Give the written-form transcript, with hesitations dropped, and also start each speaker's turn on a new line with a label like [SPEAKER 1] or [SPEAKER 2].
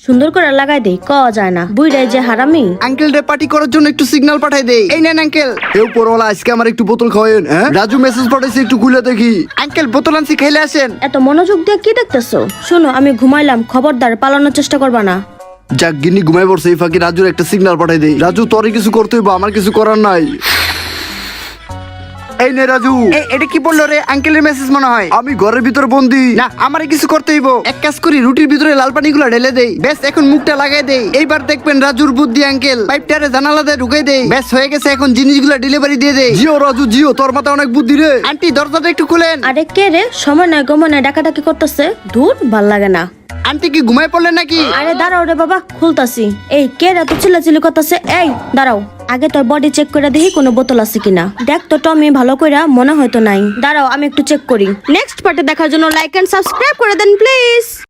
[SPEAKER 1] সুন্দর করে লাগাই দেই, কওয়া যায় না বুইড়াই যে হারামি।
[SPEAKER 2] আঙ্কেল রে পার্টি করার জন্য একটু সিগন্যাল পাঠাই দেই। এই নেন আঙ্কেল।
[SPEAKER 3] এও পরওয়ালা আজকে আমার একটু বোতল খাওয়েন। হ্যাঁ রাজু মেসেজ পাঠাইছে, একটু খুলে দেখি।
[SPEAKER 2] আঙ্কেল বোতল আনছি, খাইলে আসেন।
[SPEAKER 1] এত মনোযোগ দিয়ে কি দেখতেছো? শোনো, আমি ঘুমাইলাম, খবরদার পালানোর চেষ্টা করবা না।
[SPEAKER 3] যাক গিন্নি ঘুমাই পড়ছে, এই ফাঁকি রাজুর একটা সিগন্যাল পাঠাই দেই। রাজু তোরে কিছু করতে হইব, আমার কিছু করার নাই। এই নে রাজু।
[SPEAKER 2] এটা কি বললো রে? আঙ্কেলের মেসেজ মনে হয়।
[SPEAKER 3] আমি ঘরের ভিতর বন্দি।
[SPEAKER 2] না, আমারে কিছু করতে হইব। এক কাজ করি, রুটির ভিতরে লাল পানি গুলা ঢেলে দেই। ব্যাস, এখন মুখটা লাগাই দেই। এইবার দেখবেন রাজুর বুদ্ধি। আঙ্কেল পাইপটারে জানালা দিয়ে ঢুকাই দেই। ব্যাস হয়ে গেছে, এখন জিনিসগুলা ডেলিভারি দিয়ে দেই।
[SPEAKER 3] জিও রাজু জিও, তোর মাথায় অনেক বুদ্ধি রে।
[SPEAKER 2] আন্টি দরজাটা একটু খুলেন।
[SPEAKER 1] আরে কে রে? সময় নাই গময় নাই, ডাকাডাকি করতেছে। ধুর, ভাল লাগে না।
[SPEAKER 2] আন্টি কি ঘুমাই পড়লেন নাকি?
[SPEAKER 1] আরে দাঁড়াও রে বাবা, খুলতাছি। এই কে রে তো চিল্লাচিল্লি করতেছে? এই দাঁড়াও, আগে তোর বডি চেক করে দেখি কোনো বোতল আছে কিনা। দেখ তো টমি, ভালো কইরা, মনে হয়তো নাই। দাঁড়াও আমি একটু চেক করি। নেক্সট পার্টে দেখার জন্য লাইক এন্ড সাবস্ক্রাইব করে দেন প্লিজ।